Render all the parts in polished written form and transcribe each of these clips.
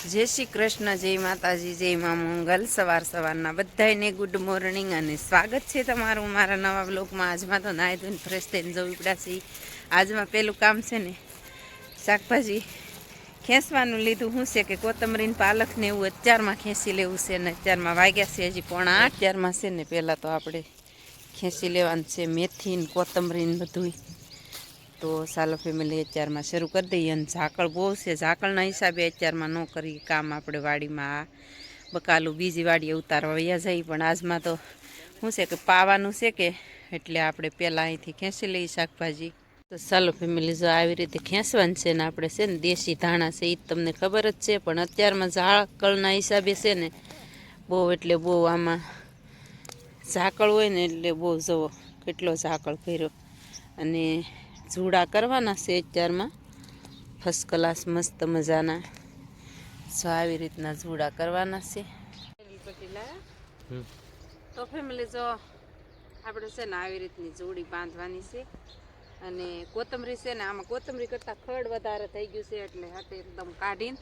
જય શ્રી કૃષ્ણ, જય માતાજી, જય મા મંગલ. સવારના બધાને ગુડ મોર્નિંગ અને સ્વાગત છે તમારું મારા નવા બ્લોગમાં. આજમાં તો નાહી ધોઈને ફ્રેશ થઈને જવું પડ્યા છે. આજમાં પેલું કામ છે ને શાકભાજી ખેંચવાનું લીધું. શું છે કે કોથમરીને પાલકને એવું અત્યારમાં ખેંચી લેવું છે ને અત્યારમાં વાગ્યા છે હજી 7:45. અત્યારમાં છે ને પહેલાં તો આપણે ખેંચી લેવાનું છે મેથી ને કોથમરીને બધું. તો ચાલો ફેમિલી અત્યારમાં શરૂ કરી દઈએ. અને ઝાકળ બહુ છે, ઝાકળના હિસાબે અત્યારમાં ન કરી કામ આપણે વાડીમાં. આ બકાલું બીજી વાડીએ ઉતારવા વયા જાય, પણ આજમાં તો શું છે કે પાવાનું છે કે એટલે આપણે પહેલાં અહીંથી ખેંચી લઈએ શાકભાજી. તો ચાલો ફેમિલી, જો આવી રીતે ખેંચવાનું છે ને આપણે છે ને દેશી ધાણા છે એ તમને ખબર જ છે, પણ અત્યારમાં ઝાકળના હિસાબે છે ને બહુ એટલે બહુ આમાં ઝાકળ હોય ને એટલે બહુ જવો કેટલો ઝાકળ કર્યો. અને જુડા કરવાના છે અત્યારમાં ફર્સ્ટ ક્લાસ મસ્ત મજાના. જો આવી રીતના જુડા કરવાના છે. તો ફેમિલી જો આપણે છે ને આવી રીતની જોડી બાંધવાની છે. અને કોથમરી છે ને આમાં કોથમરી કરતાં ખડ વધારે થઈ ગયું છે એટલે હાથે એકદમ કાઢીને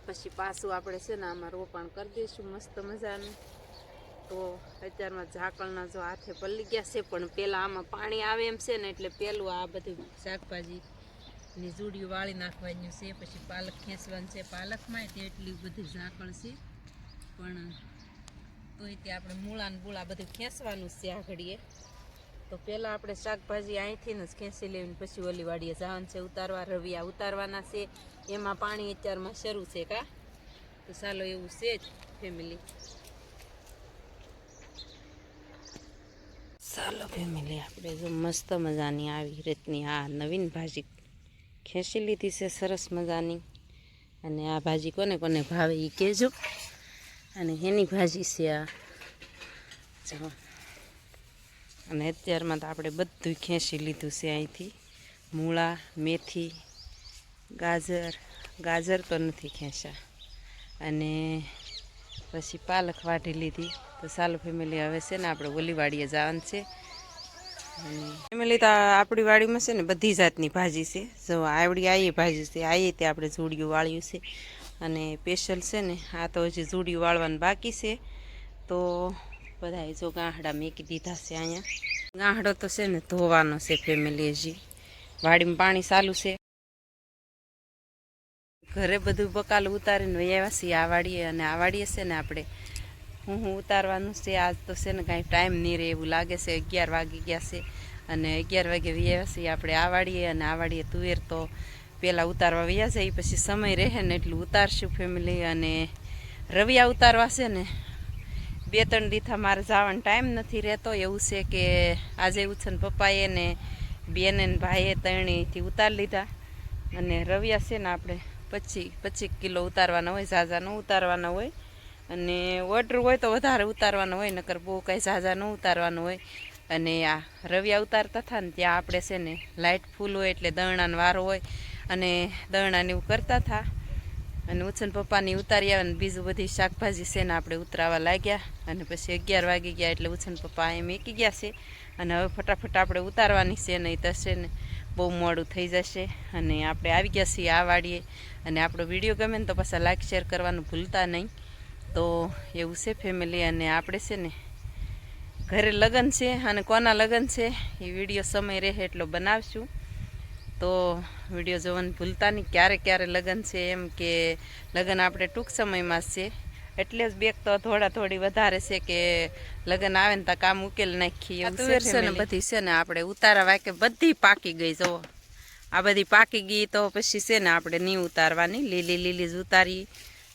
પછી પાછું આપણે છે ને આમાં રોપાણ કરી દઈશું મસ્ત મજાનું. તો અત્યારમાં ઝાકળના જો હાથે પલ્લી ગયા છે, પણ પહેલાં આમાં પાણી આવે એમ છે ને એટલે પહેલું આ બધું શાકભાજીની જોડીઓ વાળી નાખવાની છે. પછી પાલક ખેંચવાનું છે. પાલકમાં તે એટલી બધી ઝાકળ છે, પણ તોય તે આપણે મૂળા ને બુળા બધું ખેંચવાનું છે આ ઘડીએ. તો પહેલાં આપણે શાકભાજી અહીંથી જ ખેંચી લેવીને પછી ઓલી વાડીએ જવાનું છે ઉતારવા. રવિયા ઉતારવાના છે, એમાં પાણી અત્યારમાં શરૂ છે કા. તો ચાલો એવું છે જ ફેમિલી. ચાલો ફેમિલી, આપણે જો મસ્ત મજાની આવી રીતની આ નવીન ભાજી ખેંચી લીધી છે સરસ મજાની. અને આ ભાજી કોને કોને ભાવે એ કહેજો. અને એની ભાજી છે આ જો. અને અત્યારમાં તો આપણે બધું ખેંચી લીધું છે અહીંથી. મૂળા, મેથી, ગાજર તો નથી ખેંચ્યા. અને પછી પાલક વાઢી લીધી. તો ચાલો ફેમિલી, હવે છે ને આપણે ઓલી વાડીએ જવાનું છે. અને ફેમિલી તો આપણી વાડીમાં છે ને બધી જાતની ભાજી છે. જો આવડી આ ભાજી છે, આ તે આપણે જોડિયું વાળ્યું છે. અને સ્પેશિયલ છે ને આ તો હજી જોડિયું વાળવાનું બાકી છે. તો બધા જો ગાંહડા મેકી દીધા છે અહીંયા. ગાંહડો તો છે ને ધોવાનો છે ફેમિલી. હજી વાડીમાં પાણી ચાલુ છે. ઘરે બધું બકાલું ઉતારીને વયાવ્યા છીએ આ વાડીએ. અને આ વાડીએ છે ને આપણે હું ઉતારવાનું છે. આજ તો છે ને કાંઈ ટાઈમ નહીં રહે એવું લાગે છે. 11 વાગી ગયા છે અને 11 વાગે વયાવ્યા છીએ આપણે આ વાડીએ. અને આ વાડીએ તુવેર તો પહેલાં ઉતારવા વયા જાય, પછી સમય રહે ને એટલું ઉતારશું ફેમિલી. અને રવિયા ઉતારવા છે ને 2-3 દીથા મારે જવાનો ટાઈમ નથી રહેતો. એવું છે કે આજે ઉછન પપ્પાએ ને બેને ને ભાઈએ ત્રણેયથી ઉતારી લીધા. અને રવિયા છે ને આપણે 25 કિલો ઉતારવાના હોય, ઝાઝા ન ઉતારવાના હોય. અને ઓર્ડર હોય તો વધારે ઉતારવાનો હોય, નકર બહુ કાંઈ ઝાઝા ન ઉતારવાનું હોય. અને આ રવિયા ઉતારતા હતા ને ત્યાં આપણે છે ને લાઇટ ફૂલ હોય એટલે દરણાનો વારો હોય અને દરણાને એવું કરતા હતા. અને ઉછન પપ્પાની ઉતારી આવે ને બીજું બધી શાકભાજી છે ને આપણે ઉતરાવા લાગ્યા. અને પછી 11 વાગી ગયા એટલે ઉછન પપ્પા અહીં મેકી ગયા છે. અને હવે ફટાફટ આપણે ઉતારવાની છે, નહીં તો છે ને બહુ મોડું થઈ જશે. અને આપણે આવી ગયા છીએ આ વાડીએ. અને આપણો વિડીયો ગમે ને તો પાછા લાઈક શેર કરવાનું ભૂલતા નહીં. તો એવું છે ફેમિલી. અને આપણે છે ને ઘરે લગ્ન છે, અને કોના લગ્ન છે એ વિડીયો સમય રહે એટલો બનાવશું. તો વિડીયો જોવાનું ભૂલતા નહીં. ક્યારે લગ્ન છે એમ કે લગ્ન આપણે ટૂંક સમયમાં છે, એટલે જ બેગ તો થોડી વધારે છે કે લગ્ન આવે ને ત્યાં કામ ઉકેલ નાખીએ એવું છે ને. બધી છે ને આપણે ઉતારા વાકે બધી પાકી ગઈ. જુઓ આ બધી પાકી ગઈ તો પછી છે ને આપણે નહીં ઉતારવાની, લીલી જ ઉતારી.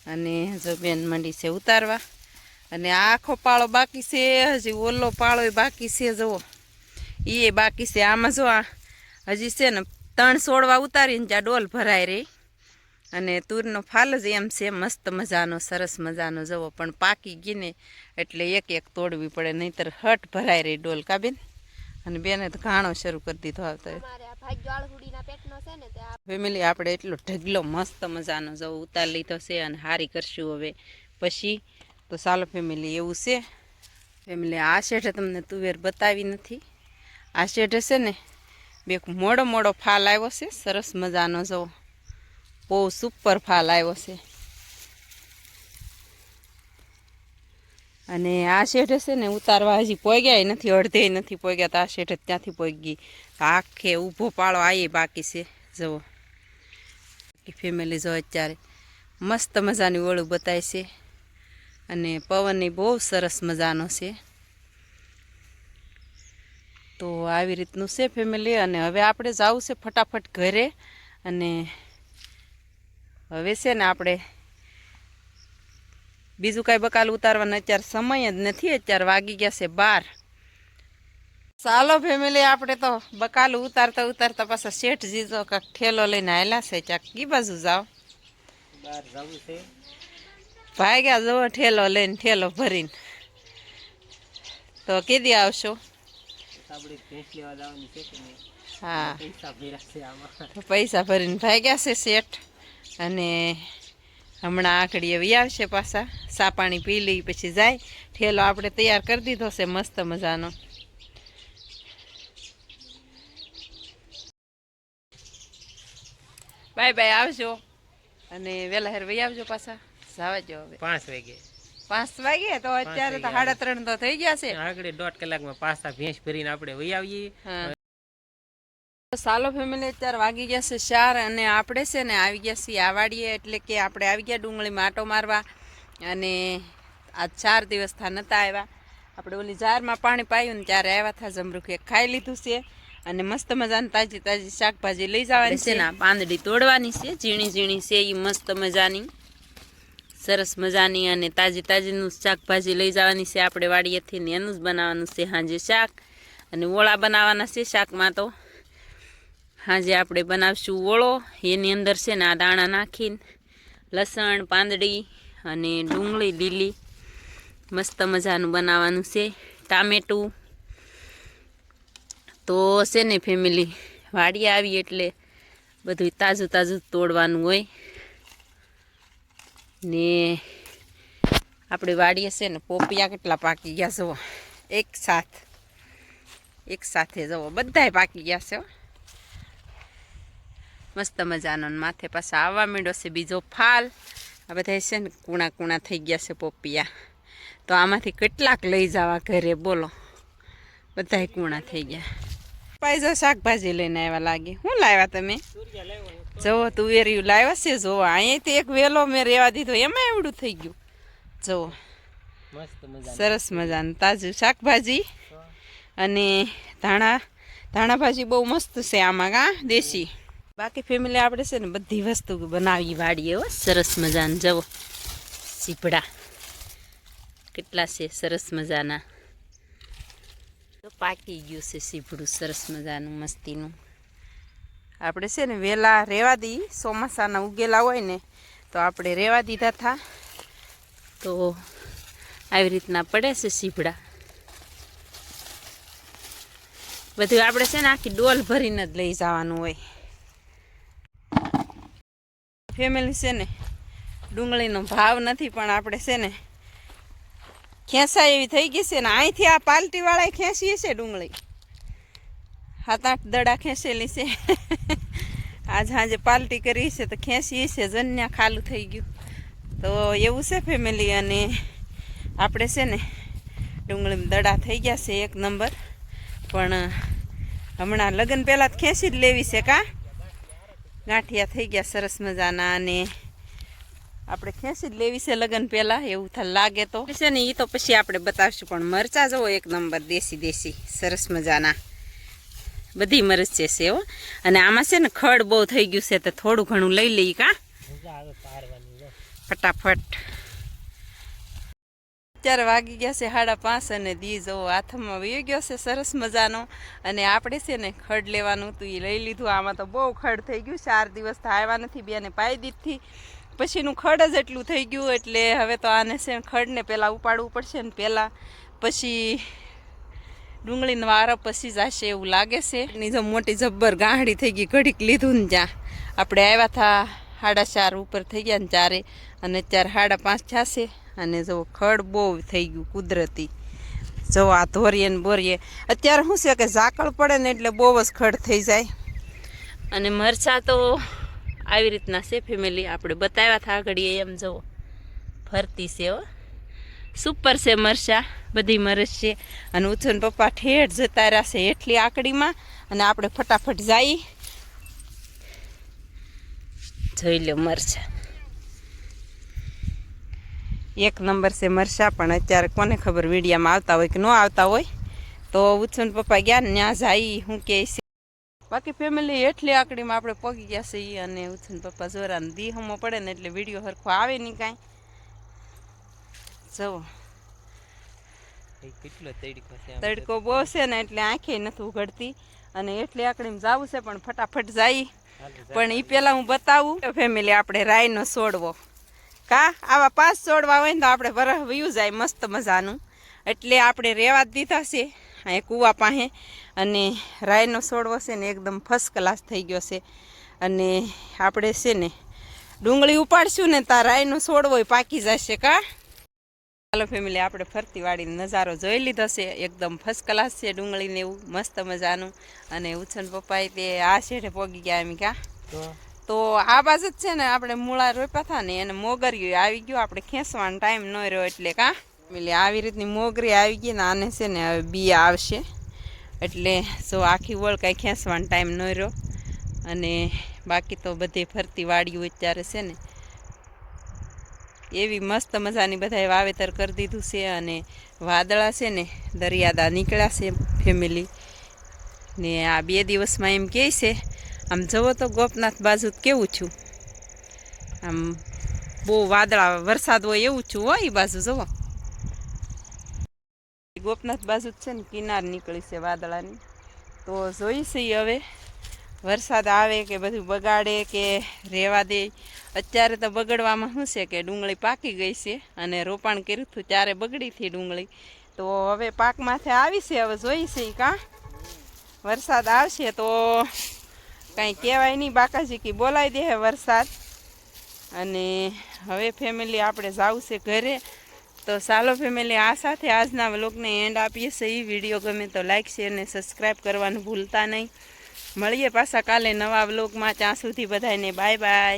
અને જો બેન મંડી છે ઉતારવા. અને આ આખો પાળો બાકી છે, હજી ઓલો પાળો બાકી છે. જુઓ એ બાકી છે. આમાં જો આ હજી છે ને 3 છોડવા ઉતારીને ત્યાં ડોલ ભરાઈ રહી. અને તુરનો ફાલ જ એમ છે મસ્ત મજાનો, સરસ મજાનો. જવો પણ પાકી ગઈને એટલે એક તોડવી પડે, નહીંતર હટ ભરાઈ રહી ડોલ કાબેન. અને બેને તો ઘાણો શરૂ કરી દીધો. આવતા ફેમિલી આપણે એટલો ઢગલો મસ્ત મજાનો જવો ઉતારી લીધો છે. અને હારી કરશું હવે પછી. તો ચાલો ફેમિલી, એવું છે ફેમિલી. આ શેઠે તમને તુવેર બતાવી નથી. આ શેઠે છે ને બે મોડો ફાલ આવ્યો છે સરસ મજાનો. જવો બહુ સુપર ફાલ આવ્યો છે. અને આ શેઠે છે ને ઉતારવા હજી પોગ્યા નથી, અડધે નથી પોગ્યા, તો આ શેઠે ત્યાંથી પોગી આખે ઊભો પાળો આયે બાકી છે. જુઓ ફેમિલી જો અત્યારે મસ્ત મજાની ઓળું બતાય છે અને પવનની બહુ સરસ મજાનો છે. તો આવી રીતનું છે ફેમિલી. અને હવે આપણે જવું છે ફટાફટ ઘરે. અને હવે છે ને આપણે બીજું કાંઈ બકાલ ઉતારવાનું અત્યારે સમય જ નથી, અત્યારે વાગી ગયા છે 12. ચાલો ફેમિલી, આપણે તો બકાલ ઉતારતા ઉતારતા પાછા શેઠજી તો કાંક ઠેલો લઈને આવેલા છે. ચાક કી બાજુ જાઓ? બહાર જવું છે. ભાગ્યા જવો ઠેલો લઈને, ઠેલો ભરીને. તો કીધી આવશો? આપણે ભેંસ લેવા જવાની છે કે નહીં? હા, પૈસા ભર્યા છે આમાં. પૈસા ભરીને ભાગ્યા છે શેઠ. અને હમણાં આખડીએ વી આવશે પાછા, સા પાણી પી લઈ પછી જાય. ઠેલો આપણે તૈયાર કરી દીધો છે મસ્ત મજાનો. બાય બાય, આવજો. અને વહેલા હેર વહી આવજો પાછા. જવા જો હવે 5 વાગે. 5 વાગે તો અત્યારે તો 3:30 તો થઈ ગયા છે. આગળ 1.5 કલાકમાં પાછા ભેંસ ભરીને આપણે વહી આવીએ. સાલો ફેમિલી, અત્યારે વાગી ગયા છે 4 અને આપણે છે ને આવી ગયા છીએ આ વાડીએ. એટલે કે આપણે આવી ગયા ડુંગળીમાં આટો મારવા. અને આ 4 દિવસ થા નહોતા આવ્યા. આપણે ઓલી જારમાં પાણી પાયું ને ત્યારે આવ્યા થા. જમરૂખ એક ખાઈ લીધું છે અને મસ્ત મજાની તાજી તાજી શાકભાજી લઈ જવાની છે ને. પાંદડી તોડવાની છે, ઝીણી ઝીણી છે એ મસ્ત મજાની, સરસ મજાની. અને તાજી તાજીનું શાકભાજી લઈ જવાની છે આપણે વાડીએથી ને. એનું જ બનાવવાનું છે હાજે શાક. અને ઓળા બનાવવાના છે શાકમાં. તો હાજે આપણે બનાવશું ઓળો. એની અંદર છે ને આ દાણા નાખીને લસણ, પાંદડી અને ડુંગળી લીલી મસ્ત મજાનું બનાવવાનું છે. ટામેટું તો છે ને ફેમિલી, વાડીએ આવી એટલે બધું તાજું તાજું તોડવાનું હોય ને. આપણે વાડીએ છે ને પોપિયા કેટલા પાકી ગયા જુઓ, એક સાથે જુઓ બધાય પાકી ગયા છે. મસ્ત મજાનો. માથે પાછા આવવા માંડ્યો છે બીજો ફાલ. આ બધા છે ને કૂણા કૂણા થઈ ગયા છે પોપિયા. તો આમાંથી કેટલાક લઈ જવા ઘરે બોલો? બધાય કૂણા થઈ ગયા. પાઈજો શાકભાજી લઈને આવ્યા લાગે. શું લાવ્યા તમે? જુઓ તુવેરિયું લાવ્યા છે. જુઓ અહીંયાથી એક વેલો મેં રેવા દીધો, એમાં એવડું થઈ ગયું. જુઓ સરસ મજાનું તાજું શાકભાજી. અને ધાણા ભાજી બહુ મસ્ત છે આમાં, કા દેશી. બાકી ફેમિલી આપણે છે ને બધી વસ્તુ બનાવી વાડીએ હો, સરસ મજાના. જવો સીપડા કેટલા છે સરસ મજાના. તો પાકી ગયું છે સીપડું સરસ મજાનું મસ્તીનું. આપણે છે ને વહેલા રેવા દી, ચોમાસાના ઉગેલા હોય ને તો આપણે રેવા દીધા હતા. તો આવી રીતના પડે છે સીપડા. બધું આપણે છે ને આખી ડોલ ભરીને જ લઈ જવાનું હોય. ફેમિલી છે ને ડુંગળીનો ભાવ નથી, પણ આપણે છે ને ખેંચા એવી થઈ ગઈ છે ને. અહીંથી આ પાલટીવાળાએ ખેંચીએ છે ડુંગળી, 7-8 દડા ખેંચેલી છે. આજ હાજે પાલટી કરી છે તો ખેંચીએ છે, જન્યા ખાલું થઈ ગયું. તો એવું છે ફેમિલી. અને આપણે છે ને ડુંગળીમાં દડા થઈ ગયા છે 1 નંબર. પણ હમણાં લગ્ન પહેલાં જ ખેંચી જ લેવી છે, કા ગાંઠિયા થઈ ગયા સરસ મજાના. અને આપણે ખેંચી જ લેવી છે લગ્ન પહેલાં, એવું લાગે તો છે ને. એ તો પછી આપણે બતાવશું. પણ મરચાં જુઓ 1 નંબર દેશી સરસ મજાના. બધી મરચી છે હો. અને આમાં છે ને ખડ બહુ થઈ ગયું છે, તો થોડું ઘણું લઈ લઈએ કા ફટાફટ. અત્યારે વાગી ગયા છે 5:30 અને દી જવો હાથમાં વહી ગયો છે સરસ મજાનો. અને આપણે છે ને ખડ લેવાનું હતું એ લઈ લીધું. આમાં તો બહુ ખડ થઈ ગયું. 4 દિવસ આવ્યા નથી, બેને પાઈ દીધી પછીનું ખડ જ એટલું થઈ ગયું. એટલે હવે તો આને છે ખડને પહેલાં ઉપાડવું પડશે ને પહેલાં, પછી ડુંગળીનો વારો પછી જશે એવું લાગે છે. એની જો મોટી જબ્બર ગાંહડી થઈ ગઈ. ઘડીક લીધું ને જ્યાં આપણે આવ્યા હતા 4:30 ઉપર થઈ ગયા ને 4, અને અત્યારે 5:30 થશે. અને જો ખડ બહુ થઈ ગયું કુદરતી. જો આ ધોરીએ ને બોરીએ અત્યારે શું છે કે ઝાકળ પડે ને એટલે બહુ જ ખડ થઈ જાય. અને મરચાં તો આવી રીતના છે ફેમિલી. આપણે બતાવ્યા હતા આગળ એમ. જુઓ ફરતી છે હો. સુપર છે મરચા, બધી મરચ છે. અને ઉછન પપ્પા ઠેઠ જતા રહેશે એટલી આકડીમાં, અને આપણે ફટાફટ જઈ જોઈ લો મરચા. એક નંબર છે મરચા, પણ અત્યારે કોને ખબર વિડીયામાં આવતા હોય કે ન આવતા હોય. તો ઉછન પપ્પા ગયા ને ત્યાં જાય શું કહે છે. બાકી ફેમિલી એટલી આકડીમાં આપણે પગી ગયા છીએ, અને ઉછન પપ્પા જોરાને દીહમાં પડે ને એટલે વિડીયો સરખો આવે નહીં કાંઈ. જુઓ કેટલો તડકો છે, તડકો બહુ છે ને એટલે આંખે નથી ઉઘડતી, અને એટલી આકડીમાં જવું છે પણ ફટાફટ જાય. પણ એ પહેલાં હું બતાવું ફેમિલી, આપણે રાઈનો છોડવો કા આવા 5 છોડવા હોય ને તો આપણે વરહ વયું જાય મસ્ત મજાનું. એટલે આપણે રેવા જ દીધા છે અહીં કૂવા પાસે, અને રાઈનો છોડવો છે ને એકદમ ફર્સ્ટ ક્લાસ થઈ ગયો છે. અને આપણે છે ને ડુંગળી ઉપાડશું ને ત્યાં રાઈનો છોડવો પાકી જશે કા. ચાલો ફેમિલી, આપણે ફરતી વાળીનો નજારો જોઈ લીધો છે, એકદમ ફર્સ્ટ ક્લાસ છે ડુંગળીને એવું મસ્ત મજાનું. અને ઉછન પપ્પાએ તે આ શેઠે પોગી ગયા એમ કા. તો આ બાજુ જ છે ને આપણે મૂળા રોપ્યા હતા ને એને મોગરીઓ આવી ગયો, આપણે ખેંચવાનો ટાઈમ ન રહ્યો એટલે કા. એટલે આવી રીતની મોગરી આવી ગઈ ને આને છે ને હવે બિયા આવશે, એટલે જો આખી વળ કાંઈ ખેંચવાનો ટાઈમ ન રહ્યો. અને બાકી તો બધી ફરતી વાડીઓ અત્યારે છે ને એવી મસ્ત મજાની બધાએ વાવેતર કરી દીધું છે. અને વાદળા છે ને દરિયાદા નીકળ્યા છે ફેમિલી ને આ 2 દિવસમાં એમ કહે છે. આમ જવો તો ગોપનાથ બાજુ કેવું છું, આમ બહુ વાદળા વરસાદ હોય એવું છું હોય. એ બાજુ જવો ગોપનાથ બાજુ જ છે ને કિનાર નીકળી છે વાદળાની. તો જોઈ છીએ હવે વરસાદ આવે કે બધું બગાડે કે રહેવા દે. અત્યારે તો બગડવામાં શું છે કે ડુંગળી પાકી ગઈ છે, અને રોપાણ કર્યું હતું ત્યારે બગડી હતી ડુંગળી. તો હવે પાકમાંથી આવી છે, હવે જોઈ છે કાં વરસાદ આવશે તો કાંઈ કહેવાય નહીં. બાકાજી કી બોલાવી દે વરસાદ. અને હવે ફેમિલી આપણે જવું છે ઘરે. તો ચાલો ફેમિલી, આ સાથે આજના વ્લોગને એન્ડ આપીએ છીએ. વિડીયો ગમે તો લાઇક શેર અને સબસ્ક્રાઈબ કરવાનું ભૂલતા નહીં. મળીએ પાછા કાલે નવા વ્લોગમાં. ત્યાં સુધી બધાને બાય બાય.